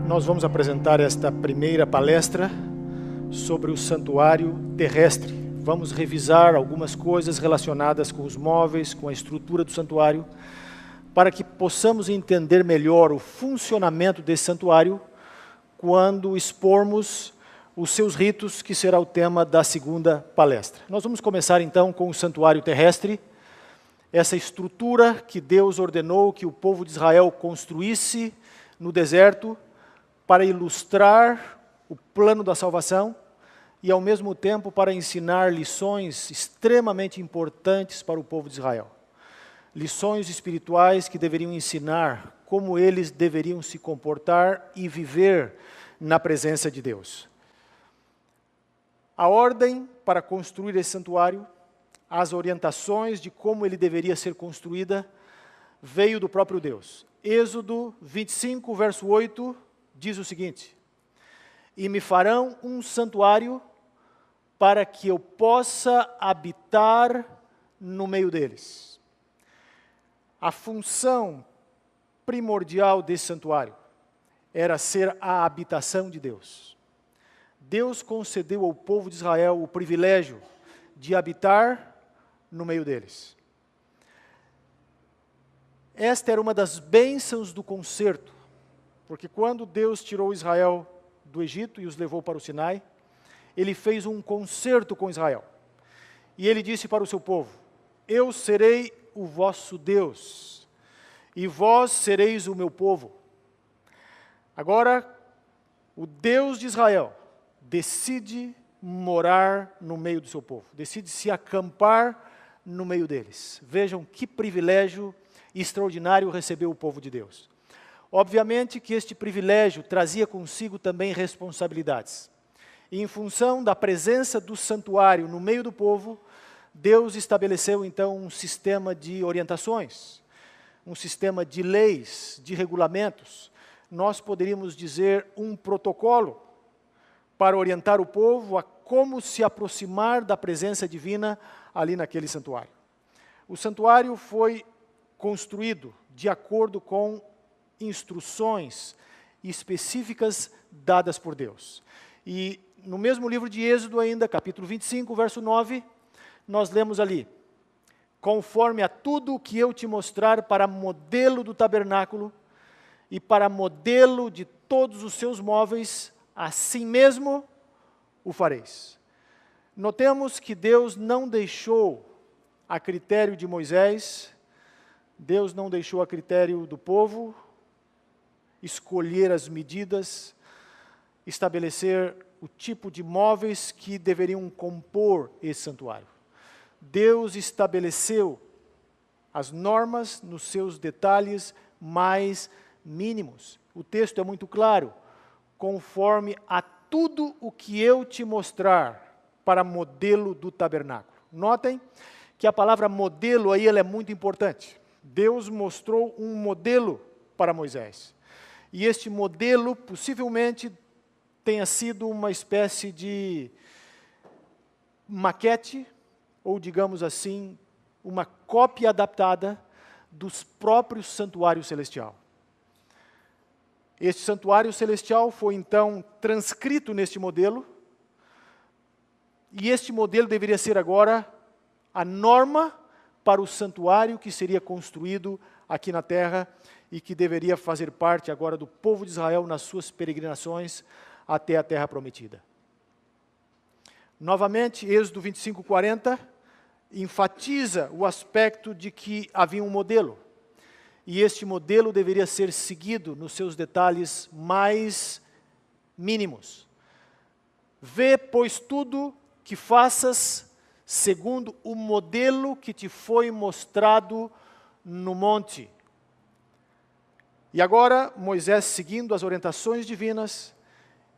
Nós vamos apresentar esta primeira palestra sobre o santuário terrestre. Vamos revisar algumas coisas relacionadas com os móveis, com a estrutura do santuário, para que possamos entender melhor o funcionamento desse santuário quando expormos os seus ritos, que será o tema da segunda palestra. Nós vamos começar então com o santuário terrestre, essa estrutura que Deus ordenou que o povo de Israel construísse no deserto, para ilustrar o plano da salvação e, ao mesmo tempo, para ensinar lições extremamente importantes para o povo de Israel. Lições espirituais que deveriam ensinar como eles deveriam se comportar e viver na presença de Deus. A ordem para construir esse santuário, as orientações de como ele deveria ser construída, veio do próprio Deus. Êxodo 25, verso 8, diz o seguinte: e me farão um santuário para que eu possa habitar no meio deles. A função primordial desse santuário era ser a habitação de Deus. Deus concedeu ao povo de Israel o privilégio de habitar no meio deles. Esta era uma das bênçãos do concerto, porque quando Deus tirou Israel do Egito e os levou para o Sinai, ele fez um concerto com Israel. E ele disse para o seu povo: eu serei o vosso Deus, e vós sereis o meu povo. Agora, o Deus de Israel decide morar no meio do seu povo, decide se acampar no meio deles. Vejam que privilégio extraordinário recebeu o povo de Deus. Obviamente que este privilégio trazia consigo também responsabilidades. E em função da presença do santuário no meio do povo, Deus estabeleceu então um sistema de orientações, um sistema de leis, de regulamentos. Nós poderíamos dizer um protocolo para orientar o povo a como se aproximar da presença divina ali naquele santuário. O santuário foi construído de acordo com instruções específicas dadas por Deus. E no mesmo livro de Êxodo ainda, capítulo 25, verso 9, nós lemos ali: conforme a tudo o que eu te mostrar para modelo do tabernáculo e para modelo de todos os seus móveis, assim mesmo o fareis. Notemos que Deus não deixou a critério de Moisés, Deus não deixou a critério do povo escolher as medidas, estabelecer o tipo de móveis que deveriam compor esse santuário. Deus estabeleceu as normas nos seus detalhes mais mínimos. O texto é muito claro: conforme a tudo o que eu te mostrar para modelo do tabernáculo. Notem que a palavra modelo aí ela é muito importante. Deus mostrou um modelo para Moisés. E este modelo possivelmente tenha sido uma espécie de maquete, ou digamos assim, uma cópia adaptada dos próprios santuários celestial. Este santuário celestial foi então transcrito neste modelo, e este modelo deveria ser agora a norma para o santuário que seria construído aqui na terra e que deveria fazer parte agora do povo de Israel nas suas peregrinações até a terra prometida. Novamente, Êxodo 25, 40, enfatiza o aspecto de que havia um modelo. E este modelo deveria ser seguido nos seus detalhes mais mínimos. Vê, pois, tudo que faças segundo o modelo que te foi mostrado no monte. E agora, Moisés, seguindo as orientações divinas,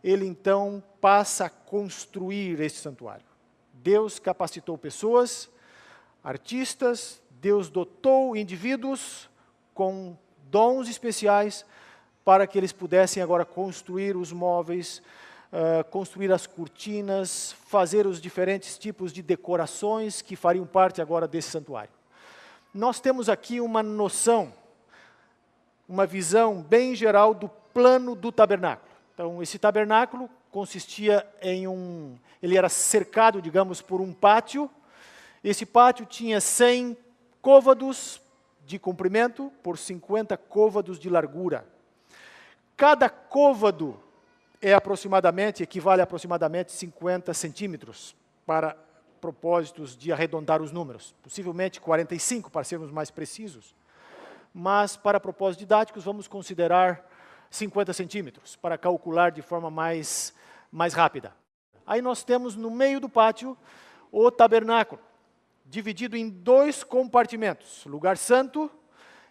ele então passa a construir este santuário. Deus capacitou pessoas, artistas, Deus dotou indivíduos com dons especiais para que eles pudessem agora construir os móveis, construir as cortinas, fazer os diferentes tipos de decorações que fariam parte agora desse santuário. Nós temos aqui uma noção, uma visão bem geral do plano do tabernáculo. Então, esse tabernáculo consistia em ele era cercado, digamos, por um pátio. Esse pátio tinha 100 côvados de comprimento por 50 côvados de largura. Cada côvado equivale a aproximadamente 50 centímetros, para propósitos de arredondar os números. Possivelmente 45, para sermos mais precisos. Mas, para propósitos didáticos, vamos considerar 50 centímetros, para calcular de forma mais rápida. Aí nós temos no meio do pátio o tabernáculo, dividido em 2 compartimentos, lugar santo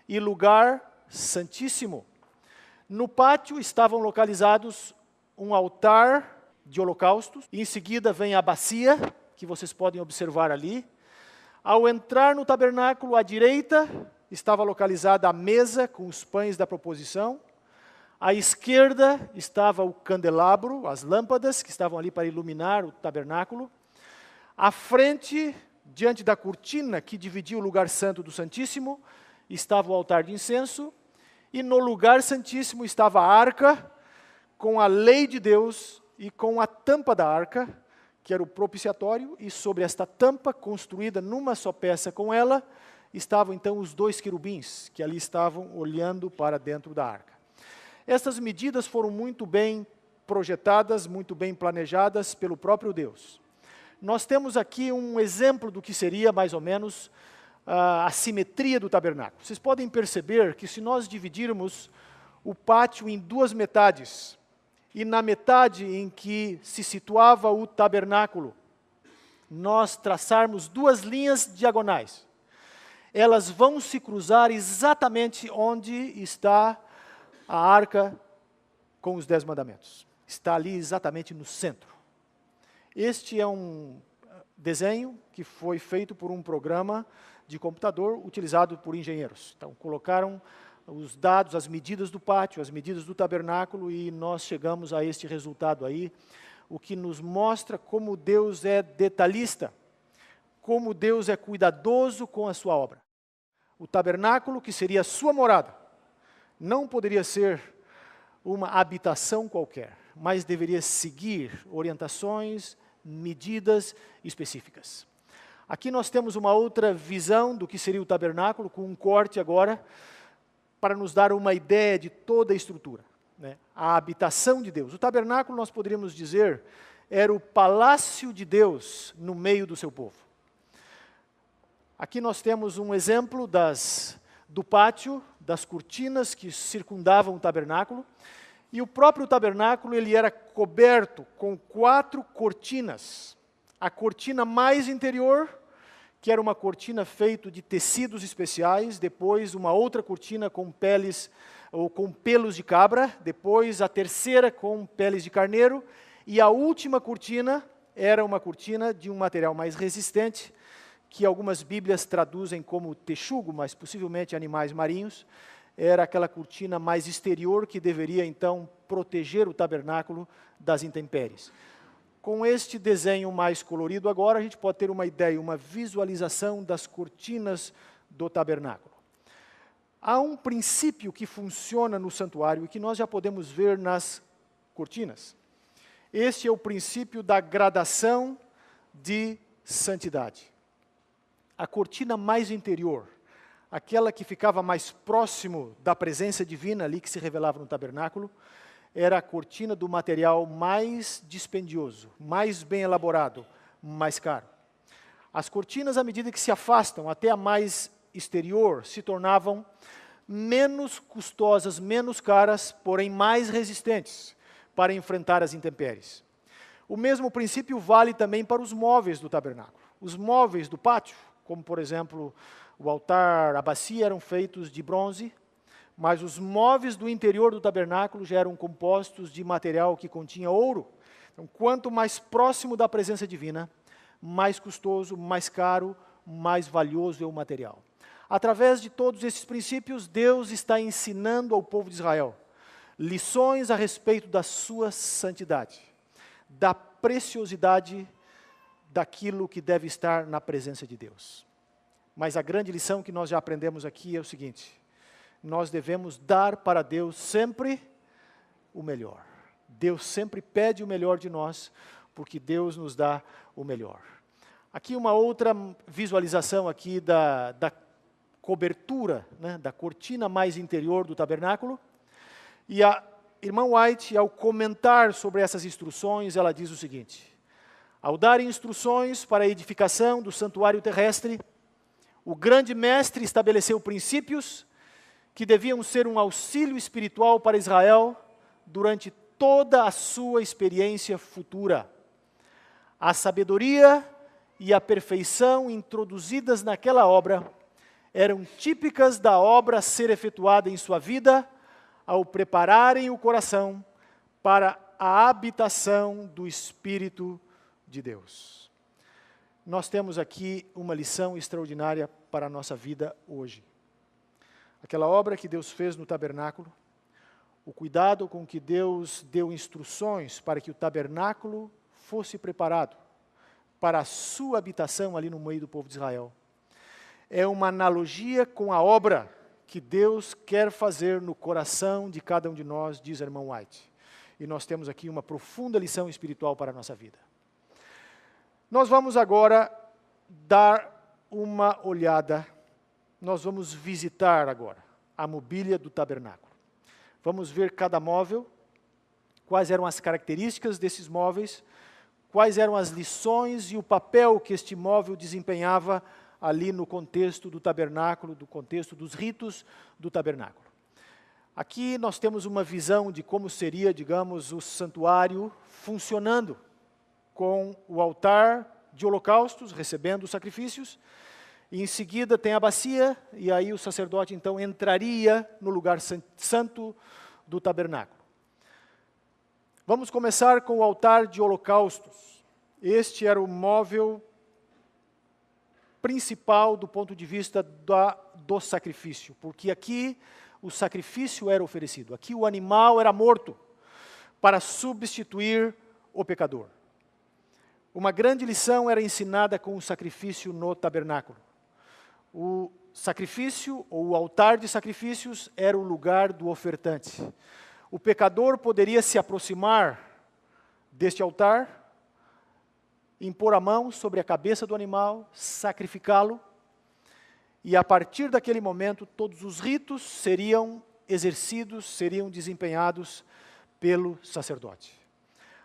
e lugar santíssimo. No pátio estavam localizados um altar de holocaustos, e em seguida vem a bacia, que vocês podem observar ali. Ao entrar no tabernáculo, à direita estava localizada a mesa com os pães da proposição. À esquerda estava o candelabro, as lâmpadas que estavam ali para iluminar o tabernáculo. À frente, diante da cortina que dividia o lugar santo do Santíssimo, estava o altar de incenso. E no lugar santíssimo estava a arca, com a lei de Deus e com a tampa da arca, que era o propiciatório, e sobre esta tampa, construída numa só peça com ela, estavam então os 2 querubins, que ali estavam olhando para dentro da arca. Essas medidas foram muito bem projetadas, muito bem planejadas pelo próprio Deus. Nós temos aqui um exemplo do que seria, mais ou menos, a simetria do tabernáculo. Vocês podem perceber que se nós dividirmos o pátio em 2 metades, e na metade em que se situava o tabernáculo, nós traçarmos 2 linhas diagonais, elas vão se cruzar exatamente onde está a arca com os 10 mandamentos. Está ali exatamente no centro. Este é um desenho que foi feito por um programa de computador utilizado por engenheiros. Então, colocaram os dados, as medidas do pátio, as medidas do tabernáculo, e nós chegamos a este resultado aí, o que nos mostra como Deus é detalhista, como Deus é cuidadoso com a sua obra. O tabernáculo, que seria a sua morada, não poderia ser uma habitação qualquer, mas deveria seguir orientações, medidas específicas. Aqui nós temos uma outra visão do que seria o tabernáculo, com um corte agora, para nos dar uma ideia de toda a estrutura, né? A habitação de Deus. O tabernáculo, nós poderíamos dizer, era o palácio de Deus no meio do seu povo. Aqui nós temos um exemplo do pátio, das cortinas que circundavam o tabernáculo, e o próprio tabernáculo ele era coberto com 4 cortinas. A cortina mais interior, que era uma cortina feita de tecidos especiais, depois uma outra cortina com peles ou com pelos de cabra, depois a terceira com peles de carneiro, e a última cortina era uma cortina de um material mais resistente, que algumas bíblias traduzem como texugo, mas possivelmente animais marinhos. Era aquela cortina mais exterior que deveria então proteger o tabernáculo das intempéries. Com este desenho mais colorido agora, a gente pode ter uma ideia, uma visualização das cortinas do tabernáculo. Há um princípio que funciona no santuário e que nós já podemos ver nas cortinas. Este é o princípio da gradação de santidade. A cortina mais interior, aquela que ficava mais próximo da presença divina ali que se revelava no tabernáculo, era a cortina do material mais dispendioso, mais bem elaborado, mais caro. As cortinas, à medida que se afastam até a mais exterior, se tornavam menos custosas, menos caras, porém mais resistentes para enfrentar as intempéries. O mesmo princípio vale também para os móveis do tabernáculo. Os móveis do pátio, como por exemplo o altar, a bacia, eram feitos de bronze, mas os móveis do interior do tabernáculo já eram compostos de material que continha ouro. Então, quanto mais próximo da presença divina, mais custoso, mais caro, mais valioso é o material. Através de todos esses princípios, Deus está ensinando ao povo de Israel lições a respeito da sua santidade, da preciosidade daquilo que deve estar na presença de Deus. Mas a grande lição que nós já aprendemos aqui é o seguinte: nós devemos dar para Deus sempre o melhor. Deus sempre pede o melhor de nós, porque Deus nos dá o melhor. Aqui uma outra visualização aqui da cobertura, né, da cortina mais interior do tabernáculo. E a irmã White, ao comentar sobre essas instruções, ela diz o seguinte: ao dar instruções para a edificação do santuário terrestre, o grande mestre estabeleceu princípios que deviam ser um auxílio espiritual para Israel durante toda a sua experiência futura. A sabedoria e a perfeição introduzidas naquela obra eram típicas da obra a ser efetuada em sua vida, ao prepararem o coração para a habitação do Espírito de Deus. Nós temos aqui uma lição extraordinária para a nossa vida hoje. Aquela obra que Deus fez no tabernáculo, o cuidado com que Deus deu instruções para que o tabernáculo fosse preparado para a sua habitação ali no meio do povo de Israel, é uma analogia com a obra que Deus quer fazer no coração de cada um de nós, diz a irmã White. E nós temos aqui uma profunda lição espiritual para a nossa vida. Nós vamos agora dar uma olhada, nós vamos visitar agora a mobília do tabernáculo. Vamos ver cada móvel, quais eram as características desses móveis, quais eram as lições e o papel que este móvel desempenhava ali no contexto do tabernáculo, do contexto dos ritos do tabernáculo. Aqui nós temos uma visão de como seria, digamos, o santuário funcionando, com o altar de holocaustos, recebendo os sacrifícios, e em seguida tem a bacia, e aí o sacerdote então entraria no lugar santo do tabernáculo. Vamos começar com o altar de holocaustos. Este era o móvel principal do ponto de vista do sacrifício, porque aqui o sacrifício era oferecido, aqui o animal era morto para substituir o pecador. Uma grande lição era ensinada com o sacrifício no tabernáculo. O sacrifício, ou o altar de sacrifícios, era o lugar do ofertante. O pecador poderia se aproximar deste altar, impor a mão sobre a cabeça do animal, sacrificá-lo, e a partir daquele momento todos os ritos seriam exercidos, seriam desempenhados pelo sacerdote.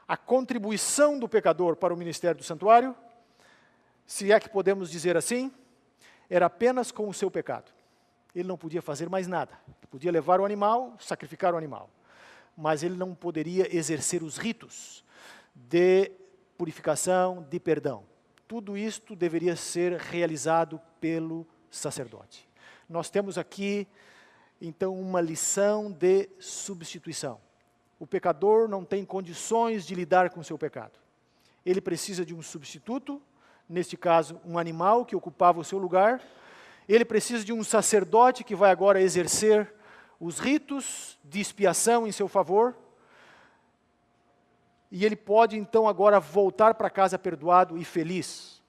A contribuição do pecador para o ministério do santuário, se é que podemos dizer assim, era apenas com o seu pecado. Ele não podia fazer mais nada. Ele podia levar o animal, sacrificar o animal, mas ele não poderia exercer os ritos de purificação, de perdão. Tudo isto deveria ser realizado pelo sacerdote. Nós temos aqui, então, uma lição de substituição. O pecador não tem condições de lidar com o seu pecado. Ele precisa de um substituto, neste caso, um animal que ocupava o seu lugar. Ele precisa de um sacerdote que vai agora exercer os ritos de expiação em seu favor. E ele pode, então, agora voltar para casa perdoado e feliz.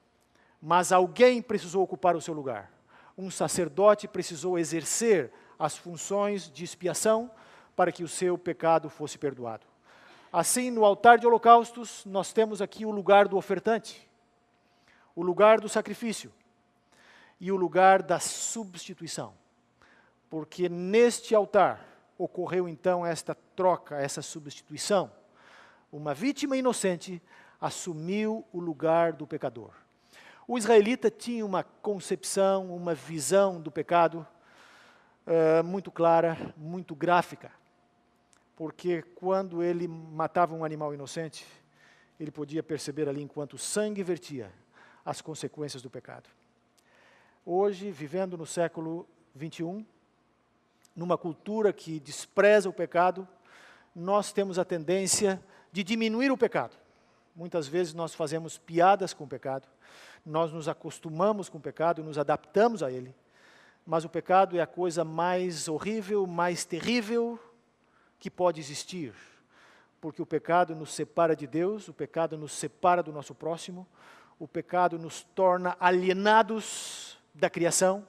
Mas alguém precisou ocupar o seu lugar. Um sacerdote precisou exercer as funções de expiação para que o seu pecado fosse perdoado. Assim, no altar de holocaustos, nós temos aqui o lugar do ofertante, o lugar do sacrifício e o lugar da substituição. Porque neste altar ocorreu, então, esta troca, essa substituição. Uma vítima inocente assumiu o lugar do pecador. O israelita tinha uma concepção, uma visão do pecado muito clara, muito gráfica. Porque quando ele matava um animal inocente, ele podia perceber ali, enquanto o sangue vertia, as consequências do pecado. Hoje, vivendo no século 21, numa cultura que despreza o pecado, nós temos a tendência de diminuir o pecado. Muitas vezes nós fazemos piadas com o pecado, nós nos acostumamos com o pecado, nos adaptamos a ele, mas o pecado é a coisa mais horrível, mais terrível que pode existir, porque o pecado nos separa de Deus, o pecado nos separa do nosso próximo, o pecado nos torna alienados da criação,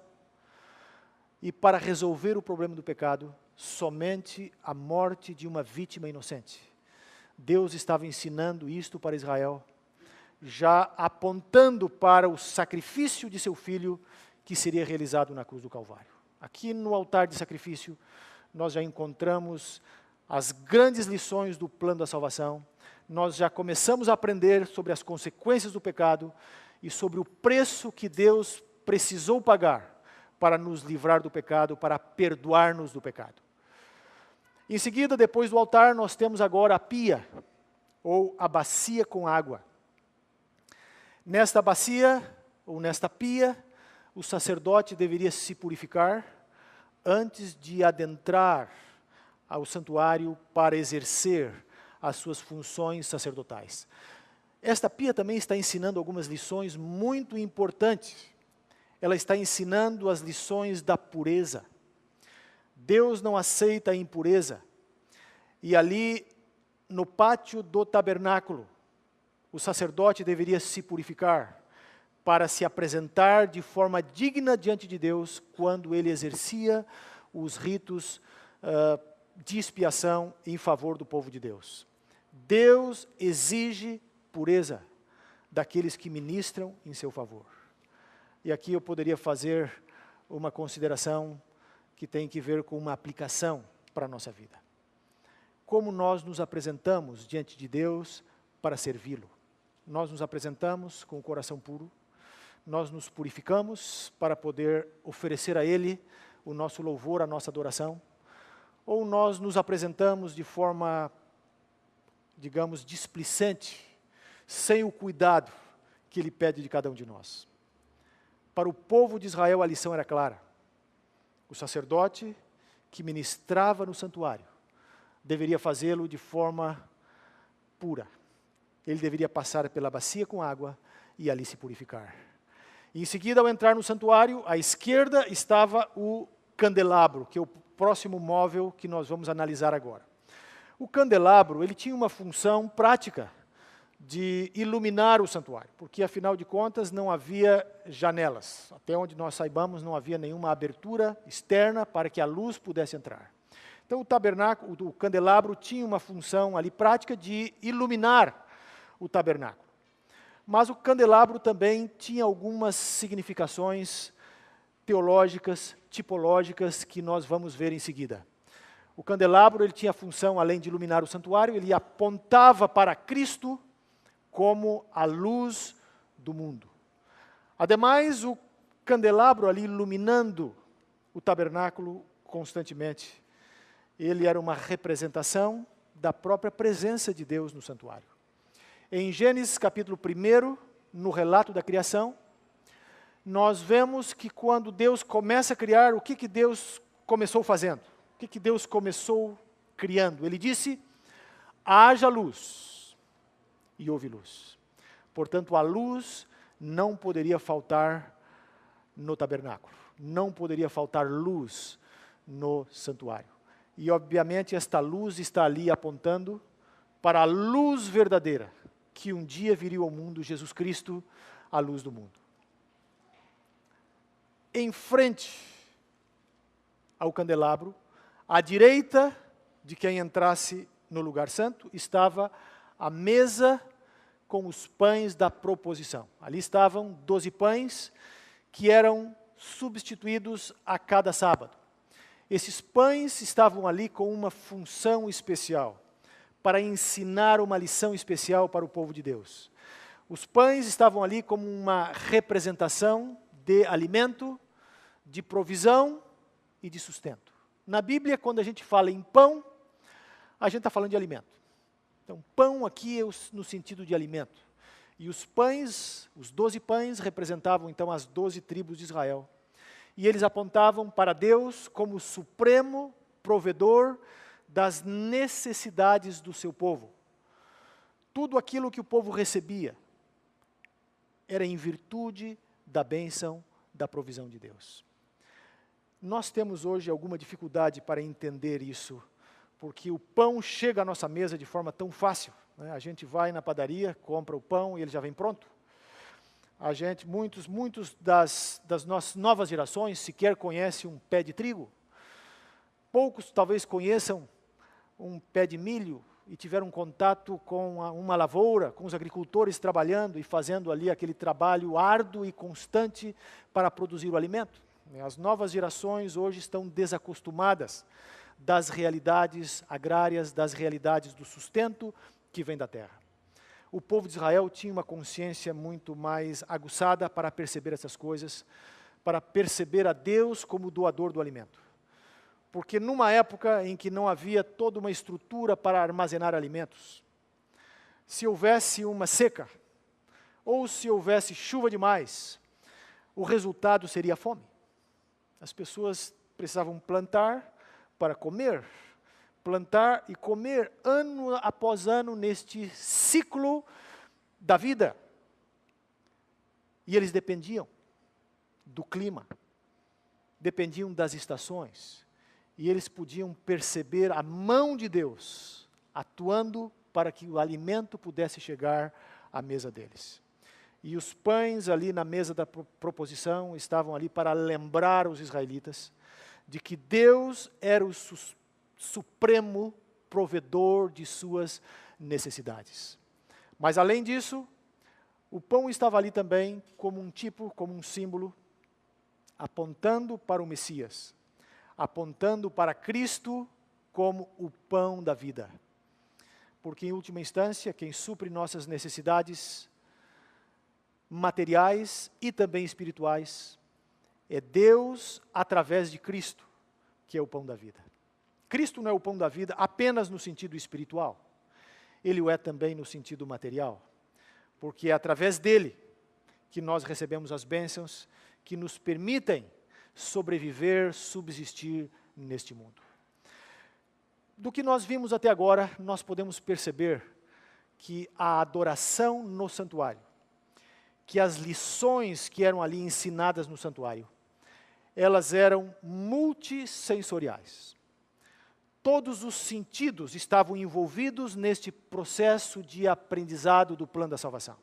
e para resolver o problema do pecado, somente a morte de uma vítima inocente. Deus estava ensinando isto para Israel, já apontando para o sacrifício de seu filho que seria realizado na cruz do Calvário. Aqui no altar de sacrifício, nós já encontramos as grandes lições do plano da salvação, nós já começamos a aprender sobre as consequências do pecado e sobre o preço que Deus precisou pagar para nos livrar do pecado, para perdoar-nos do pecado. Em seguida, depois do altar, nós temos agora a pia, ou a bacia com água. Nesta bacia, ou nesta pia, o sacerdote deveria se purificar antes de adentrar ao santuário para exercer as suas funções sacerdotais. Esta pia também está ensinando algumas lições muito importantes. Ela está ensinando as lições da pureza. Deus não aceita a impureza. E ali, no pátio do tabernáculo, o sacerdote deveria se purificar para se apresentar de forma digna diante de Deus quando ele exercia os ritos de expiação em favor do povo de Deus. Deus exige pureza daqueles que ministram em seu favor. E aqui eu poderia fazer uma consideração que tem que ver com uma aplicação para a nossa vida. Como nós nos apresentamos diante de Deus para servi-lo? Nós nos apresentamos com o coração puro, nós nos purificamos para poder oferecer a Ele o nosso louvor, a nossa adoração, ou nós nos apresentamos de forma, digamos, displicente, sem o cuidado que Ele pede de cada um de nós. Para o povo de Israel a lição era clara. O sacerdote que ministrava no santuário deveria fazê-lo de forma pura. Ele deveria passar pela bacia com água e ali se purificar. E em seguida, ao entrar no santuário, à esquerda estava o candelabro, que é o próximo móvel que nós vamos analisar agora. O candelabro, ele tinha uma função prática de iluminar o santuário, porque afinal de contas não havia janelas. Até onde nós saibamos, não havia nenhuma abertura externa para que a luz pudesse entrar. Então o tabernáculo, o candelabro tinha uma função ali prática de iluminar o tabernáculo. Mas o candelabro também tinha algumas significações teológicas, tipológicas, que nós vamos ver em seguida. O candelabro, ele tinha a função, além de iluminar o santuário, ele apontava para Cristo como a luz do mundo. Ademais, o candelabro ali iluminando o tabernáculo constantemente, ele era uma representação da própria presença de Deus no santuário. Em Gênesis capítulo 1, no relato da criação, nós vemos que quando Deus começa a criar, o que Deus começou fazendo? O que Deus começou criando? Ele disse, haja luz, e houve luz. Portanto, a luz não poderia faltar no tabernáculo, não poderia faltar luz no santuário. E, obviamente, esta luz está ali apontando para a luz verdadeira, que um dia viria ao mundo, Jesus Cristo, a luz do mundo. Em frente ao candelabro, à direita de quem entrasse no lugar santo, estava a mesa com os pães da proposição. Ali estavam 12 pães que eram substituídos a cada sábado. Esses pães estavam ali com uma função especial, para ensinar uma lição especial para o povo de Deus. Os pães estavam ali como uma representação de alimento, de provisão e de sustento. Na Bíblia, quando a gente fala em pão, a gente está falando de alimento. Então, pão aqui é no sentido de alimento. E os pães, os 12 pães, representavam então as 12 tribos de Israel. e eles apontavam para Deus como o supremo provedor das necessidades do seu povo. Tudo aquilo que o povo recebia era em virtude da bênção da provisão de Deus. Nós temos hoje alguma dificuldade para entender isso, porque o pão chega à nossa mesa de forma tão fácil, né? A gente vai na padaria, compra o pão e ele já vem pronto. Muitos das nossas novas gerações sequer conhecem um pé de trigo. Poucos talvez conheçam um pé de milho e tiveram contato com uma lavoura, com os agricultores trabalhando e fazendo ali aquele trabalho árduo e constante para produzir o alimento. As novas gerações hoje estão desacostumadas das realidades agrárias, das realidades do sustento que vem da terra. O povo de Israel tinha uma consciência muito mais aguçada para perceber essas coisas, para perceber a Deus como doador do alimento. Porque numa época em que não havia toda uma estrutura para armazenar alimentos, se houvesse uma seca, ou se houvesse chuva demais, o resultado seria a fome. As pessoas precisavam plantar para comer, plantar e comer ano após ano neste ciclo da vida. E eles dependiam do clima, dependiam das estações, e eles podiam perceber a mão de Deus atuando para que o alimento pudesse chegar à mesa deles. E os pães ali na mesa da proposição estavam ali para lembrar os israelitas de que Deus era o supremo provedor de suas necessidades. Mas além disso, o pão estava ali também como um tipo, como um símbolo, apontando para o Messias, apontando para Cristo como o pão da vida. Porque em última instância, quem supre nossas necessidades materiais e também espirituais é Deus através de Cristo, que é o pão da vida. Cristo não é o pão da vida apenas no sentido espiritual, Ele o é também no sentido material, porque é através dele que nós recebemos as bênçãos que nos permitem sobreviver, subsistir neste mundo. Do que nós vimos até agora, nós podemos perceber que a adoração no santuário, que as lições que eram ali ensinadas no santuário, elas eram multissensoriais. Todos os sentidos estavam envolvidos neste processo de aprendizado do plano da salvação.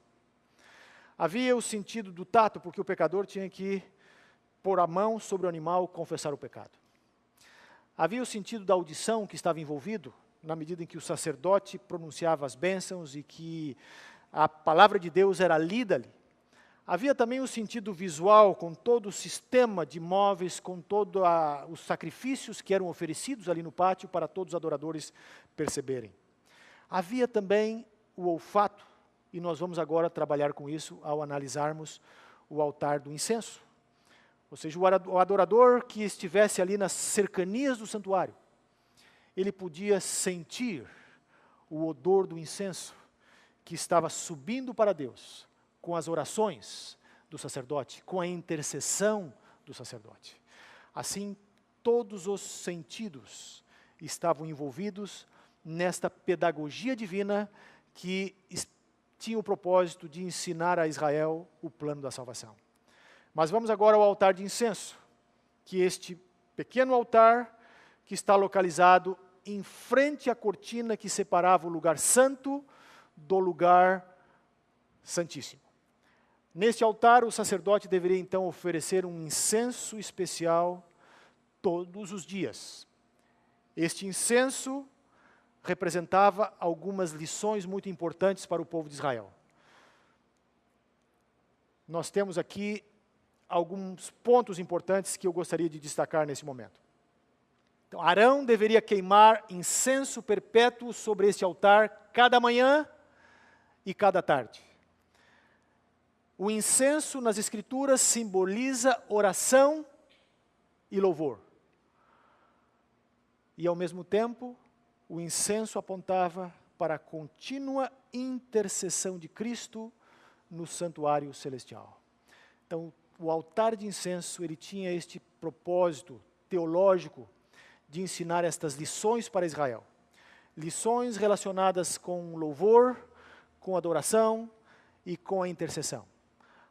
Havia o sentido do tato, porque o pecador tinha que pôr a mão sobre o animal e confessar o pecado. Havia o sentido da audição que estava envolvido, na medida em que o sacerdote pronunciava as bênçãos e que a palavra de Deus era lida ali. Havia também o sentido visual, com todo o sistema de móveis, com todos os sacrifícios que eram oferecidos ali no pátio para todos os adoradores perceberem. Havia também o olfato, e nós vamos agora trabalhar com isso ao analisarmos o altar do incenso. Ou seja, o adorador que estivesse ali nas cercanias do santuário, ele podia sentir o odor do incenso que estava subindo para Deus, com as orações do sacerdote, com a intercessão do sacerdote. Assim, todos os sentidos estavam envolvidos nesta pedagogia divina que tinha o propósito de ensinar a Israel o plano da salvação. Mas vamos agora ao altar de incenso, que é este pequeno altar que está localizado em frente à cortina que separava o lugar santo do lugar santíssimo. Neste altar, o sacerdote deveria então oferecer um incenso especial todos os dias. Este incenso representava algumas lições muito importantes para o povo de Israel. Nós temos aqui alguns pontos importantes que eu gostaria de destacar nesse momento. Então, Arão deveria queimar incenso perpétuo sobre este altar cada manhã e cada tarde. O incenso nas Escrituras simboliza oração e louvor. E, ao mesmo tempo, o incenso apontava para a contínua intercessão de Cristo no santuário celestial. Então, o altar de incenso, ele tinha este propósito teológico de ensinar estas lições para Israel. Lições relacionadas com louvor, com adoração e com a intercessão.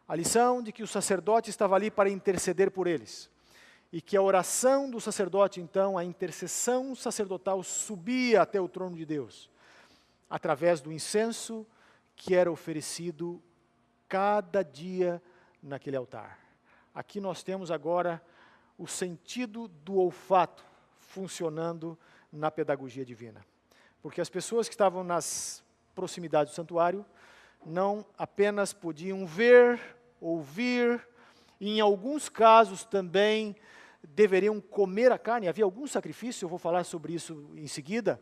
A lição de que o sacerdote estava ali para interceder por eles. E que a oração do sacerdote, então, a intercessão sacerdotal subia até o trono de Deus, através do incenso que era oferecido cada dia naquele altar. Aqui nós temos agora o sentido do olfato funcionando na pedagogia divina. Porque as pessoas que estavam nas proximidades do santuário não apenas podiam ver, ouvir, e em alguns casos também deveriam comer a carne. Havia alguns sacrifícios, eu vou falar sobre isso em seguida,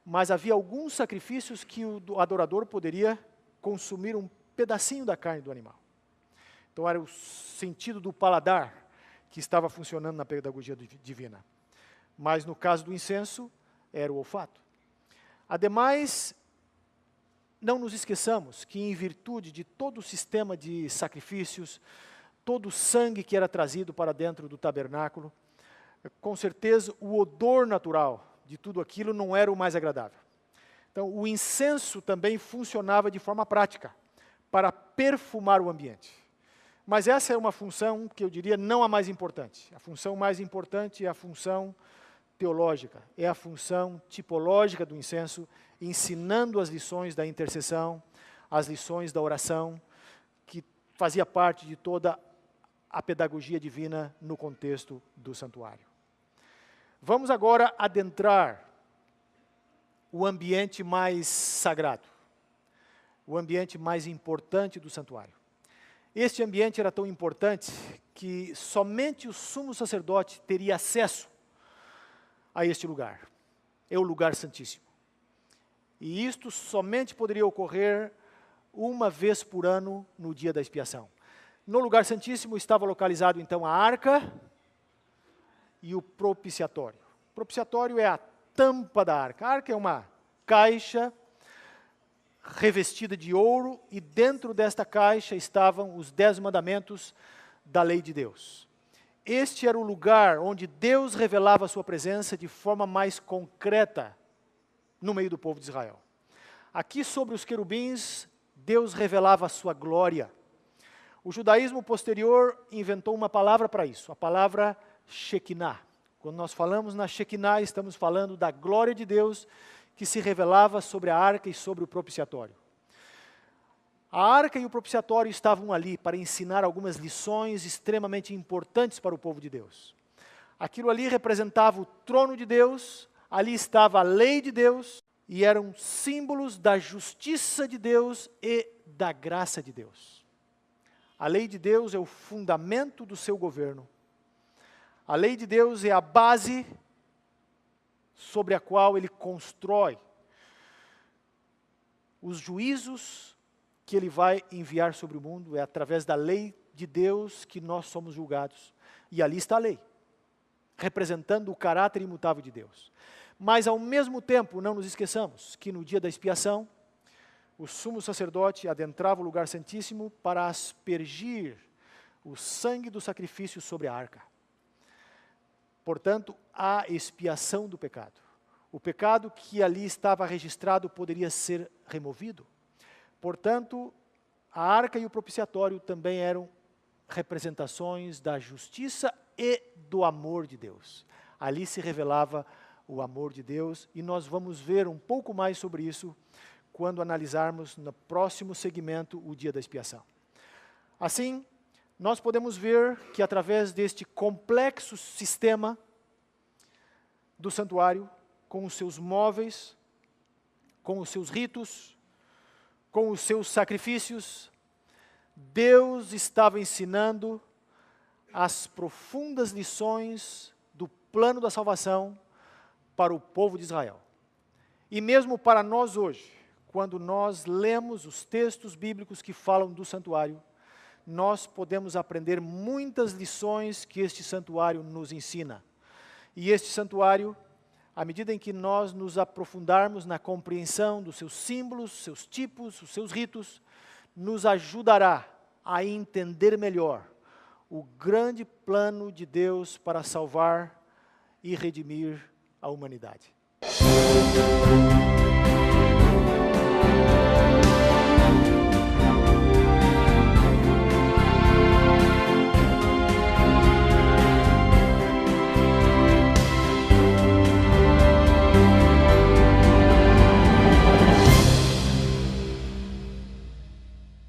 mas havia alguns sacrifícios que o adorador poderia consumir um pedacinho da carne do animal. Então era o sentido do paladar que estava funcionando na pedagogia divina. Mas no caso do incenso, era o olfato. Ademais, não nos esqueçamos que em virtude de todo o sistema de sacrifícios, todo o sangue que era trazido para dentro do tabernáculo, com certeza o odor natural de tudo aquilo não era o mais agradável. Então, o incenso também funcionava de forma prática, para perfumar o ambiente. Mas essa é uma função que eu diria não a mais importante. A função mais importante é a função teológica, é a função tipológica do incenso, ensinando as lições da intercessão, as lições da oração, que fazia parte de toda a pedagogia divina no contexto do santuário. Vamos agora adentrar o ambiente mais sagrado, o ambiente mais importante do santuário. Este ambiente era tão importante que somente o sumo sacerdote teria acesso a este lugar. É o lugar santíssimo. E isto somente poderia ocorrer uma vez por ano no dia da expiação. No lugar santíssimo estava localizado então a arca e o propiciatório. O propiciatório é a tampa da arca. A arca é uma caixa revestida de ouro e dentro desta caixa estavam os 10 mandamentos da lei de Deus. Este era o lugar onde Deus revelava a sua presença de forma mais concreta no meio do povo de Israel. Aqui sobre os querubins, Deus revelava a sua glória. O judaísmo posterior inventou uma palavra para isso, a palavra Shekinah. Quando nós falamos na Shekinah, estamos falando da glória de Deus que se revelava sobre a arca e sobre o propiciatório. A arca e o propiciatório estavam ali para ensinar algumas lições extremamente importantes para o povo de Deus. Aquilo ali representava o trono de Deus, ali estava a lei de Deus, e eram símbolos da justiça de Deus e da graça de Deus. A lei de Deus é o fundamento do seu governo. A lei de Deus é a base sobre a qual ele constrói os juízos que ele vai enviar sobre o mundo. É através da lei de Deus que nós somos julgados. E ali está a lei, representando o caráter imutável de Deus. Mas, ao mesmo tempo, não nos esqueçamos que no dia da expiação, o sumo sacerdote adentrava o lugar santíssimo para aspergir o sangue do sacrifício sobre a arca. Portanto, a expiação do pecado. O pecado que ali estava registrado poderia ser removido. Portanto, a arca e o propiciatório também eram representações da justiça e do amor de Deus. Ali se revelava o amor de Deus, e nós vamos ver um pouco mais sobre isso quando analisarmos no próximo segmento o dia da expiação. Assim, nós podemos ver que através deste complexo sistema do santuário, com os seus móveis, com os seus ritos, com os seus sacrifícios, Deus estava ensinando as profundas lições do plano da salvação para o povo de Israel. E mesmo para nós hoje, quando nós lemos os textos bíblicos que falam do santuário, nós podemos aprender muitas lições que este santuário nos ensina. E este santuário, à medida em que nós nos aprofundarmos na compreensão dos seus símbolos, seus tipos, os seus ritos, nos ajudará a entender melhor o grande plano de Deus para salvar e redimir a humanidade.